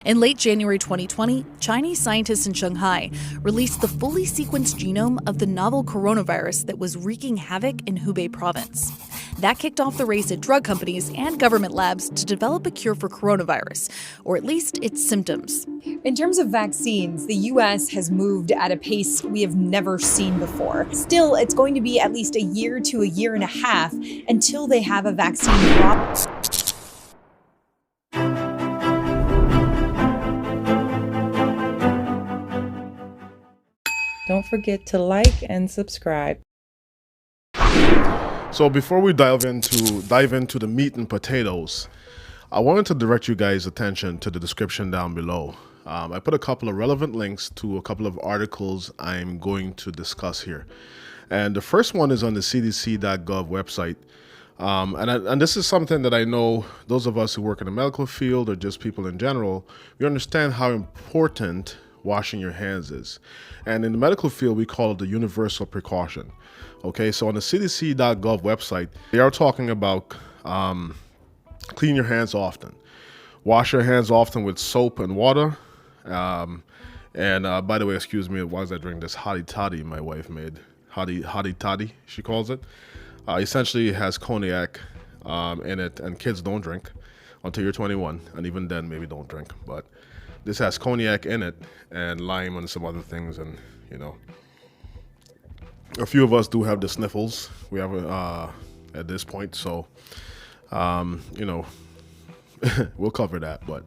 In late January 2020, Chinese scientists in Shanghai released the fully sequenced genome of the novel coronavirus that was wreaking havoc in Hubei province. That kicked off the race at drug companies and government labs to develop a cure for coronavirus, or at least its symptoms. In terms of vaccines, the U.S. has moved at a pace we have never seen before. Still, it's going to be at least a year to a year and a half until they have a vaccine. Don't forget to like and subscribe. So before we dive into the meat and potatoes, I wanted to direct you guys' attention to the description down below. I put a couple of relevant links to a couple of articles I'm going to discuss here. And the first one is on the cdc.gov website. And this is something that I know those of us who work in the medical field or just people in general, we understand how important washing your hands is. And in the medical field, we call it the universal precaution. Okay, so on the cdc.gov website, they are talking about clean your hands often. Wash your hands often with soap and water. And by the way, excuse me, while I drink this hottie toddy my wife made. Hottie toddy, she calls it. Essentially, it has cognac in it, and kids don't drink until you're 21. And even then, maybe don't drink. But this has cognac in it and lime and some other things. And, you know, a few of us do have the sniffles. We have at this point. So, you know, we'll cover that. But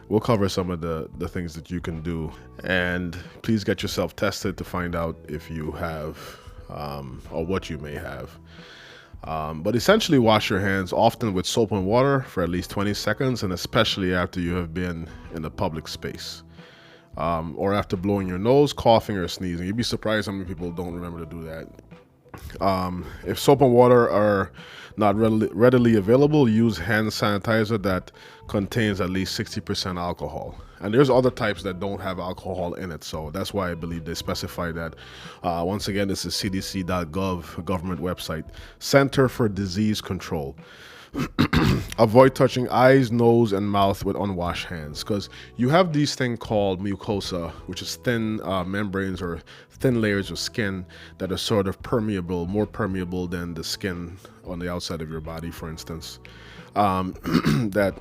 we'll cover some of the things that you can do. And please get yourself tested to find out if you have or what you may have. But essentially, wash your hands often with soap and water for at least 20 seconds, and especially after you have been in a public space. Or after blowing your nose, coughing, or sneezing. You'd be surprised how many people don't remember to do that. If soap and water are not readily available, use hand sanitizer that contains at least 60% alcohol. And there's other types that don't have alcohol in it, so that's why I believe they specify that. Once again, this is cdc.gov, government website, Center for Disease Control. Avoid touching eyes, nose, and mouth with unwashed hands, because you have these things called mucosa, which is thin membranes or thin layers of skin that are sort of permeable, more permeable than the skin on the outside of your body, for instance, that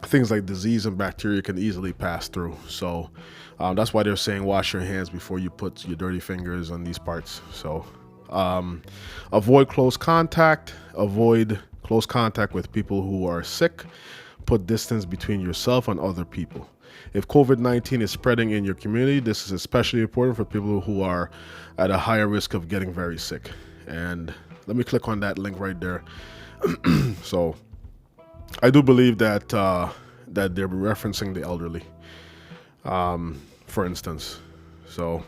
things like disease and bacteria can easily pass through. So that's why they're saying wash your hands before you put your dirty fingers on these parts. So avoid close contact. Avoid close contact with people who are sick. Put distance between yourself and other people. If COVID-19 is spreading in your community, this is especially important for people who are at a higher risk of getting very sick. And let me click on that link right there. So I do believe that that they're referencing the elderly, for instance. So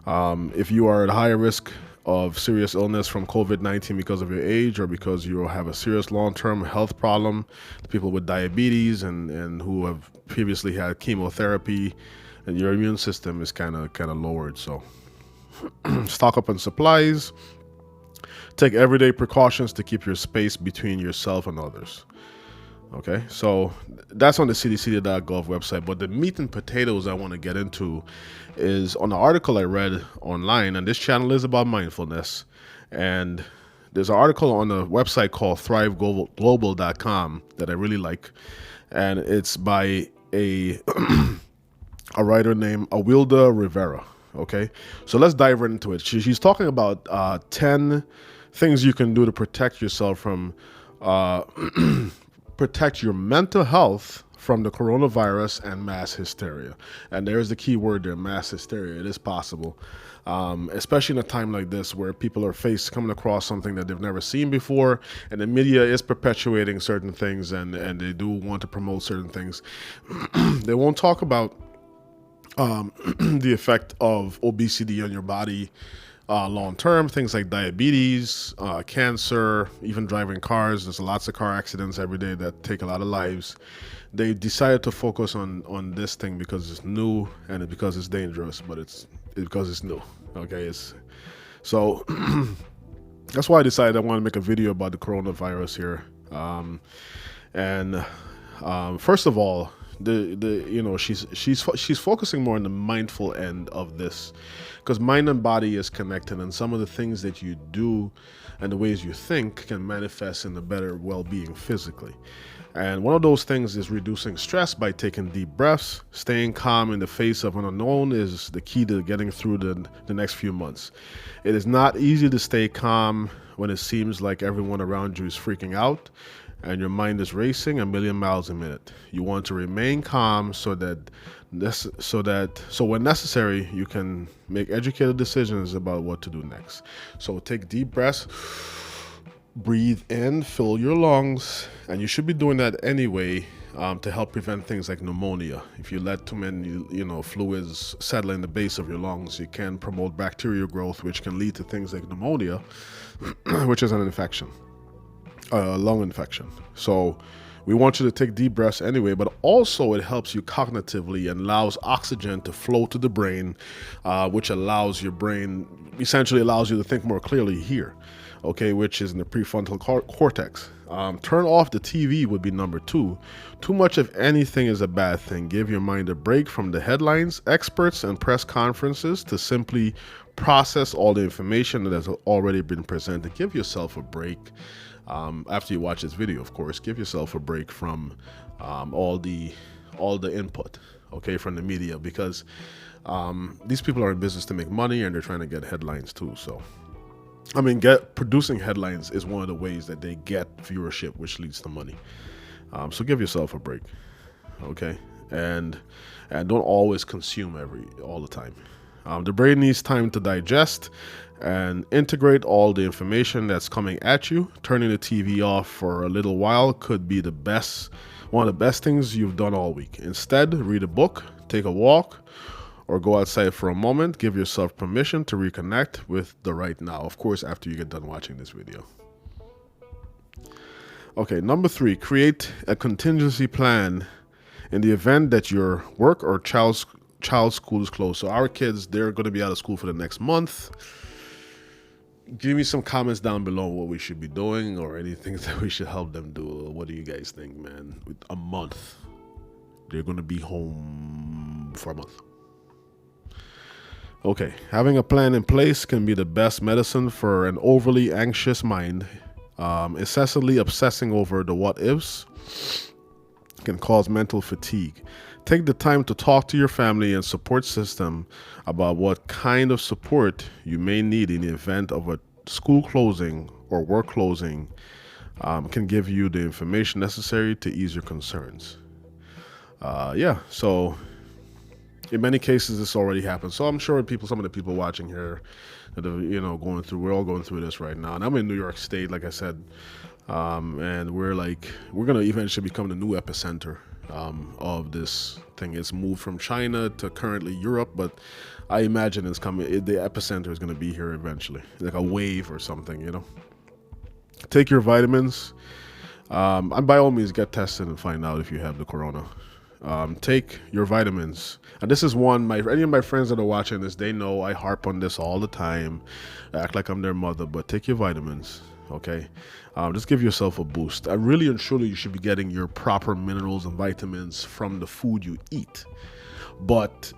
if you are at a higher risk of serious illness from COVID-19 because of your age or because you have a serious long-term health problem, people with diabetes and who have previously had chemotherapy, and your immune system is kind of lowered. So stock up on supplies. Take everyday precautions to keep your space between yourself and others. Okay, so that's on the cdc.gov website. But the meat and potatoes I want to get into is on the article I read online, and this channel is about mindfulness. And there's an article on the website called thriveglobal.com that I really like, and it's by a writer named Awilda Rivera. Okay, so let's dive right into it. She's talking about 10 things you can do to protect yourself from protect your mental health from the coronavirus and mass hysteria. And there's the key word there, mass hysteria. It is possible, especially in a time like this where people are coming across something that they've never seen before, and the media is perpetuating certain things, and they do want to promote certain things. They won't talk about the effect of obesity on your body long term, things like diabetes, cancer, even driving cars. There's lots of car accidents every day that take a lot of lives. They decided to focus on this thing because it's new and because it's dangerous, but it's because it's new. Okay, so that's why I decided I want to make a video about the coronavirus here. First of all, she's focusing more on the mindful end of this, because mind and body is connected, and some of the things that you do and the ways you think can manifest in a better well-being physically. And one of those things is reducing stress by taking deep breaths. Staying calm in the face of an unknown is the key to getting through the next few months. It is not easy to stay calm when it seems like everyone around you is freaking out and your mind is racing a million miles a minute. You want to remain calm so when necessary, you can make educated decisions about what to do next. So take deep breaths. Breathe in, fill your lungs, and you should be doing that anyway to help prevent things like pneumonia. If you let too many, fluids settle in the base of your lungs, you can promote bacterial growth, which can lead to things like pneumonia, which is an infection, a lung infection. So we want you to take deep breaths anyway, but also it helps you cognitively and allows oxygen to flow to the brain, which allows your brain, essentially allows you to think more clearly here. Okay, which is in the prefrontal cortex. Turn off the TV would be number 2. Too much of anything is a bad thing. Give your mind a break from the headlines, experts, and press conferences to simply process all the information that has already been presented. Give yourself a break. After you watch this video, of course, give yourself a break from all the input, okay, from the media, because these people are in business to make money and they're trying to get headlines too. So producing headlines is one of the ways that they get viewership, which leads to money. So give yourself a break, okay? And don't always consume all the time. The brain needs time to digest and integrate all the information that's coming at you. Turning the TV off for a little while could be one of the best things you've done all week. Instead, read a book, take a walk, or go outside for a moment. Give yourself permission to reconnect with the right now. Of course, after you get done watching this video. Okay, number 3, create a contingency plan in the event that your work or child's school is closed. So our kids, they're going to be out of school for the next month. Give me some comments down below what we should be doing or anything that we should help them do. What do you guys think, man? With a month, they're going to be home for a month. Okay, having a plan in place can be the best medicine for an overly anxious mind. Excessively obsessing over the what-ifs can cause mental fatigue. Take the time to talk to your family and support system about what kind of support you may need in the event of a school closing or work closing. Can give you the information necessary to ease your concerns. So in many cases, this already happened. So I'm sure some of the people watching here that are, we're all going through this right now. And I'm in New York State, like I said, and we're going to eventually become the new epicenter of this thing. It's moved from China to currently Europe, but I imagine it's coming. The epicenter is going to be here eventually, like a wave or something, Take your vitamins, and by all means, get tested and find out if you have the corona. Take your vitamins. And this is one, any of my friends that are watching this, they know I harp on this all the time. I act like I'm their mother, but take your vitamins, okay? Just give yourself a boost. Really and truly, you should be getting your proper minerals and vitamins from the food you eat. But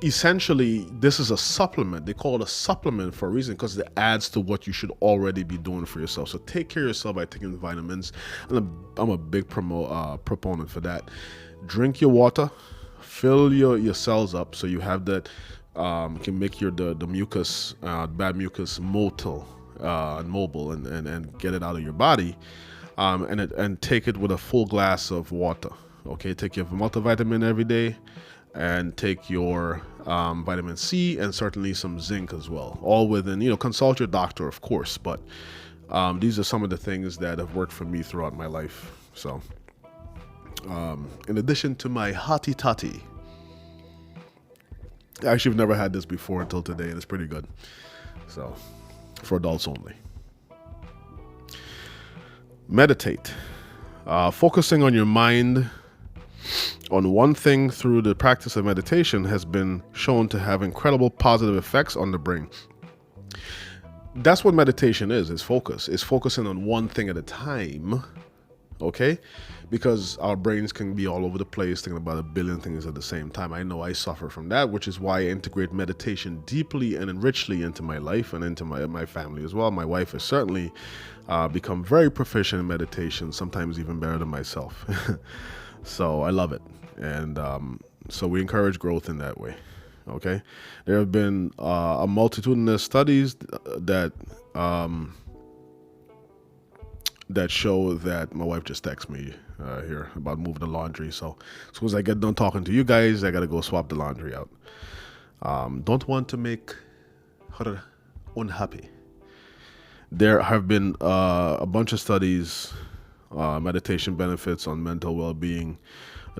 essentially, this is a supplement. They call it a supplement for a reason, because it adds to what you should already be doing for yourself. So take care of yourself by taking vitamins. And I'm a big proponent for that. Drink your water. Fill your cells up so you have that. Can make the mucus, bad mucus, mobile and get it out of your body. And take it with a full glass of water. Okay, take your multivitamin every day. And take your vitamin C and certainly some zinc as well. All within, consult your doctor, of course. But these are some of the things that have worked for me throughout my life. So, in addition to my hottie toddy, actually, I've never had this before until today, and it's pretty good. So, for adults only. Meditate. Focusing on your mind on one thing through the practice of meditation has been shown to have incredible positive effects on the brain. That's what meditation is focus. It's focusing on one thing at a time, okay? Because our brains can be all over the place thinking about a billion things at the same time. I know I suffer from that, which is why I integrate meditation deeply and richly into my life and into my family as well. My wife has certainly become very proficient in meditation, sometimes even better than myself. So I love it. And so we encourage growth in that way. Okay, there have been a multitudinous studies that show that my wife just texted me here about moving the laundry. So as soon as I get done talking to you guys, I gotta go swap the laundry out. Don't want to make her unhappy. There have been a bunch of studies, meditation benefits on mental well-being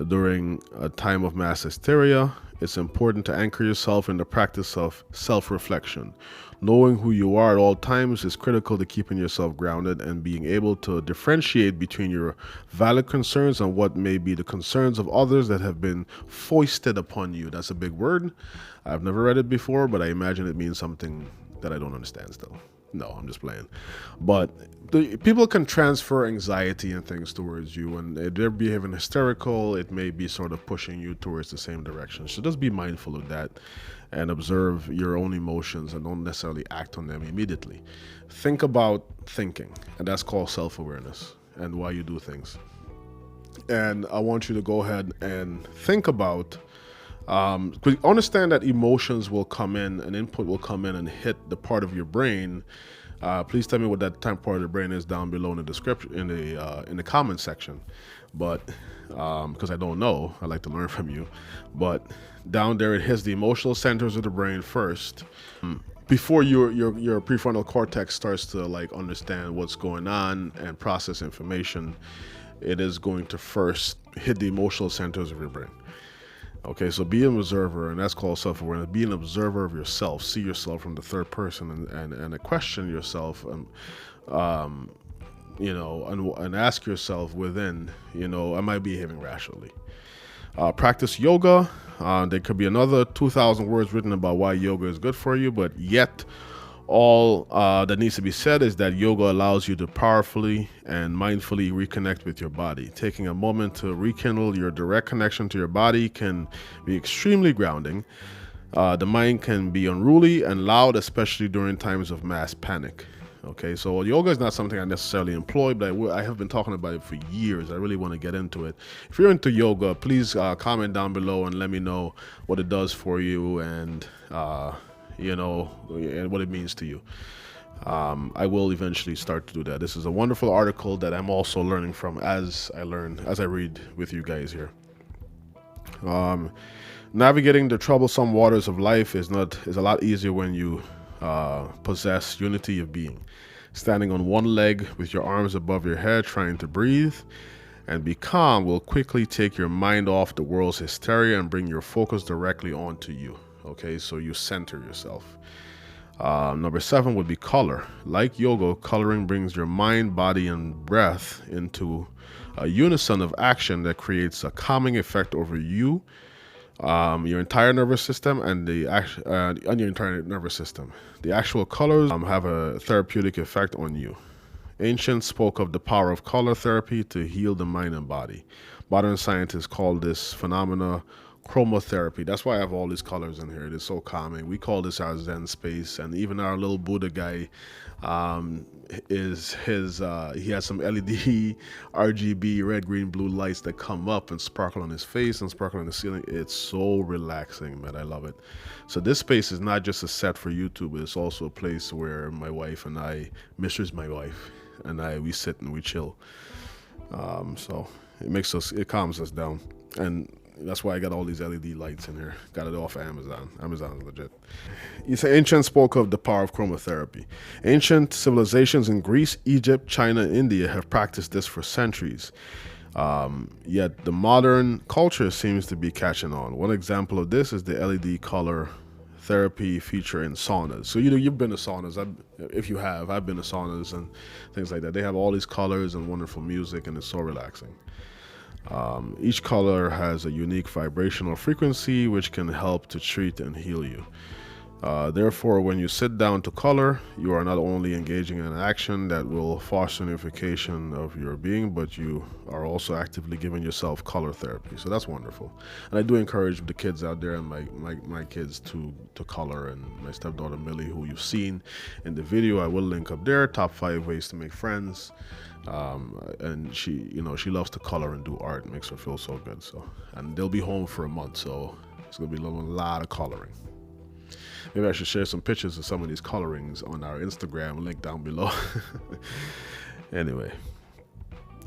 during a time of mass hysteria. It's important to anchor yourself in the practice of self-reflection. Knowing who you are at all times is critical to keeping yourself grounded and being able to differentiate between your valid concerns and what may be the concerns of others that have been foisted upon you. That's a big word. I've never read it before, but I imagine it means something that I don't understand still. No, I'm just playing. But people can transfer anxiety and things towards you, and if they're behaving hysterical, it may be sort of pushing you towards the same direction. So just be mindful of that and observe your own emotions and don't necessarily act on them immediately. Think about thinking, and that's called self-awareness and why you do things. And I want you to go ahead and think about understand that emotions will come in and input will come in and hit the part of your brain. Please tell me what that part of the brain is down below in the description, in the comment section. But because I don't know, I like to learn from you. But down there, it hits the emotional centers of the brain first, before your prefrontal cortex starts to like understand what's going on and process information. It is going to first hit the emotional centers of your brain. Okay, so be an observer, and that's called self-awareness. Be an observer of yourself. See yourself from the third person, and question yourself, and and ask yourself within, am I behaving rationally? Practice yoga. There could be another 2,000 words written about why yoga is good for you, but yet all that needs to be said is that yoga allows you to powerfully and mindfully reconnect with your body. Taking a moment to rekindle your direct connection to your body can be extremely grounding. The mind can be unruly and loud, especially during times of mass panic. Okay, so yoga is not something I necessarily employ, but I have been talking about it for years. I really want to get into it. If you're into yoga, please comment down below and let me know what it does for you and and what it means to you. I will eventually start to do that. This is a wonderful article that I'm also learning from as I read with you guys here. Navigating the troublesome waters of life is a lot easier when you possess unity of being. Standing on one leg with your arms above your head, trying to breathe and be calm will quickly take your mind off the world's hysteria and bring your focus directly onto you. Okay, so you center yourself. Number 7 would be color. Like yoga, coloring brings your mind, body, and breath into a unison of action that creates a calming effect over you, your entire nervous system, and on your entire nervous system. The actual colors have a therapeutic effect on you. Ancients spoke of the power of color therapy to heal the mind and body. Modern scientists call this phenomena chromotherapy. That's why I have all these colors in here. It is so calming. We call this our Zen space, and even our little Buddha guy he has some LED, RGB, red, green, blue lights that come up and sparkle on his face and sparkle on the ceiling. It's so relaxing, man. I love it. So this space is not just a set for YouTube. It's also a place where my wife and I, Mrs. my wife, and we sit and we chill. So it calms us down. And that's why I got all these LED lights in here. Got it off of Amazon. Amazon's legit. You say ancients spoke of the power of chromotherapy. Ancient civilizations in Greece, Egypt, China, and India have practiced this for centuries. Yet the modern culture seems to be catching on. One example of this is the LED color therapy feature in saunas. So you've been to saunas. If you have, I've been to saunas and things like that. They have all these colors and wonderful music, and it's so relaxing. Each color has a unique vibrational frequency which can help to treat and heal you. Therefore, when you sit down to color, you are not only engaging in an action that will foster unification of your being, but you are also actively giving yourself color therapy. So that's wonderful. And I do encourage the kids out there and my kids to color, and my stepdaughter Millie, who you've seen in the video. I will link up there, top 5 ways to make friends. And she loves to color and do art. It makes her feel so good. So, and they'll be home for a month, so it's gonna be a lot of coloring. Maybe I should share some pictures of some of these colorings on our Instagram, link down below. Anyway,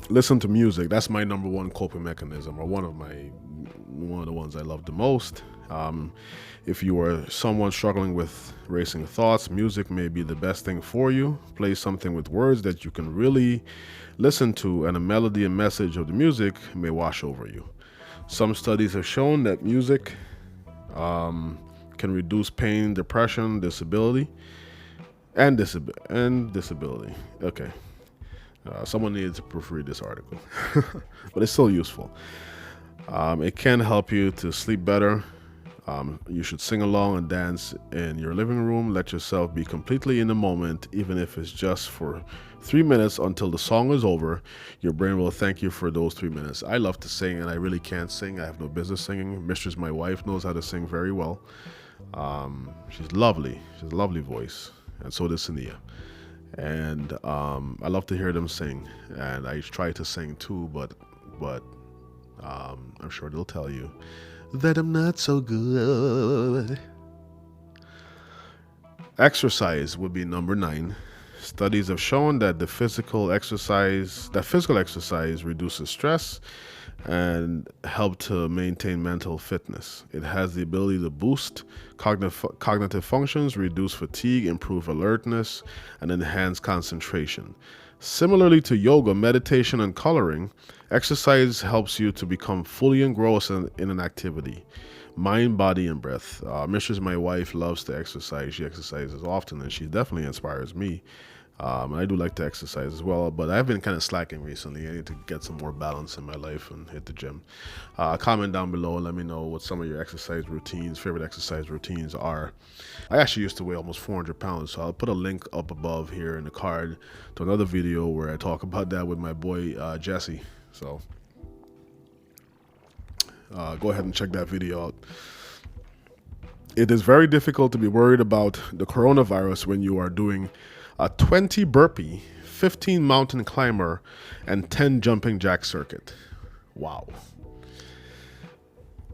listen to music. That's my number one coping mechanism, or one of the ones I love the most. If you are someone struggling with racing thoughts, music may be the best thing for you. Play something with words that you can really listen to, and the melody and message of the music may wash over you. Some studies have shown that music can reduce pain, depression, disability. Okay. Someone needed to proofread this article, but it's still useful. It can help you to sleep better. You should sing along and dance in your living room. Let yourself be completely in the moment, even if it's just for 3 minutes until the song is over. Your brain will thank you for those 3 minutes. I love to sing, and I really can't sing. I have no business singing. Mistress, my wife, knows how to sing very well. She's lovely. She has a lovely voice, and so does Sania. And I love to hear them sing, and I try to sing too, but I'm sure they'll tell you that I'm not so good. Exercise would be number 9. Studies have shown that physical exercise reduces stress and help to maintain mental fitness. It has the ability to boost cognitive functions, reduce fatigue, improve alertness, and enhance concentration. Similarly to yoga, meditation, and coloring, exercise helps you to become fully engrossed in an activity. Mind, body, and breath. Mistress, my wife, loves to exercise. She exercises often, and she definitely inspires me. I do like to exercise as well, but I've been kind of slacking recently. I need to get some more balance in my life and hit the gym. Comment down below and let me know what some of your favorite exercise routines are. I actually used to weigh almost 400 pounds, so I'll put a link up above here in the card to another video where I talk about that with my boy Jesse. So go ahead and check that video out. It is very difficult to be worried about the coronavirus when you are doing a 20 burpee, 15 mountain climber, and 10 jumping jack circuit. Wow.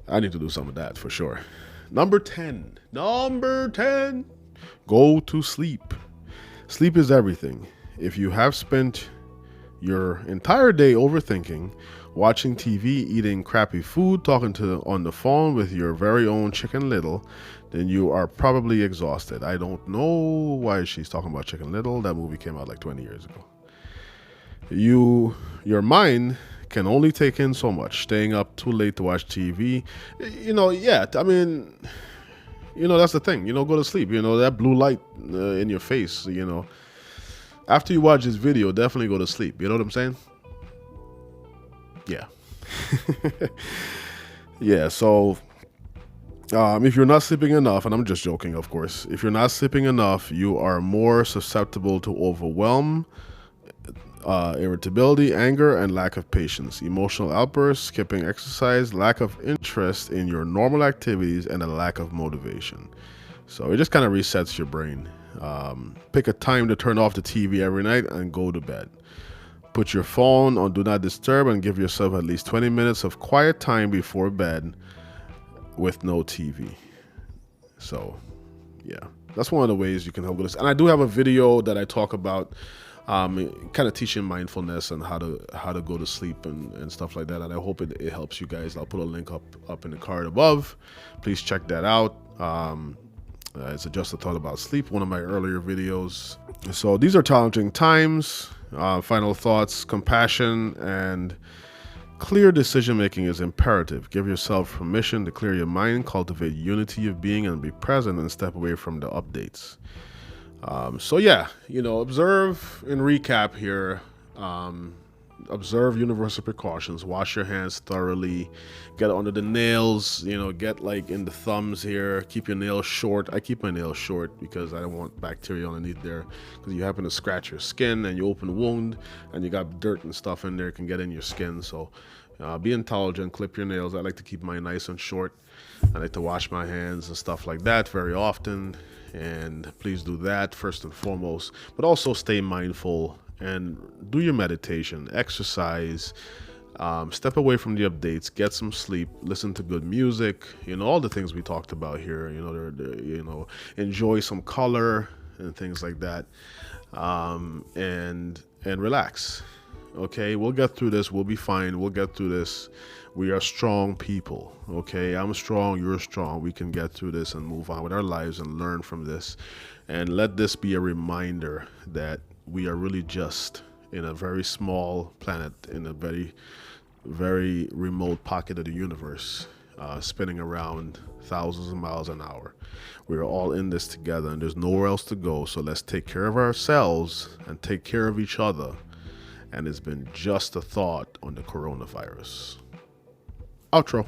I need to do some of that for sure. Number 10. Go to sleep. Sleep is everything. If you have spent your entire day overthinking, watching TV, eating crappy food, talking on the phone with your very own Chicken Little, then you are probably exhausted. I don't know why she's talking about Chicken Little. That movie came out like 20 years ago. Your mind can only take in so much. Staying up too late to watch TV, that's the thing. Go to sleep. That blue light in your face, After you watch this video, definitely go to sleep. You know what I'm saying? Yeah. Yeah, so if you're not sleeping enough, and I'm just joking, of course, if you're not sleeping enough, you are more susceptible to overwhelm, irritability, anger, and lack of patience, emotional outbursts, skipping exercise, lack of interest in your normal activities, and a lack of motivation. So it just kind of resets your brain. Pick a time to turn off the TV every night and go to bed. Put your phone on Do Not Disturb and give yourself at least 20 minutes of quiet time before bed with no TV. So, yeah, that's one of the ways you can help with this. And I do have a video that I talk about kind of teaching mindfulness and how to go to sleep and stuff like that. And I hope it helps you guys. I'll put a link up in the card above. Please check that out. It's Just a Thought About Sleep, one of my earlier videos. So these are challenging times. Final thoughts: compassion and clear decision making is imperative. Give yourself permission to clear your mind, cultivate unity of being, and be present, and step away from the updates. So yeah, observe and recap here. observe universal precautions. Wash your hands thoroughly. Get under the nails, get like in the thumbs here. Keep your nails short. I keep my nails short because I don't want bacteria underneath there, because you happen to scratch your skin and you open a wound and you got dirt and stuff in there, it can get in your skin. So be intelligent, clip your nails. I like to keep mine nice and short. I like to wash my hands and stuff like that very often, and please do that first and foremost. But also stay mindful and do your meditation, exercise, step away from the updates, get some sleep, listen to good music, all the things we talked about here, enjoy some color and things like that, and relax. Okay, we'll get through this. We'll be fine. We'll get through this. We are strong people. Okay, I'm strong. You're strong. We can get through this and move on with our lives and learn from this. And let this be a reminder that we are really just in a very small planet, in a very, very remote pocket of the universe, spinning around thousands of miles an hour. We are all in this together, and there's nowhere else to go. So let's take care of ourselves and take care of each other. And it's been just a thought on the coronavirus. Outro.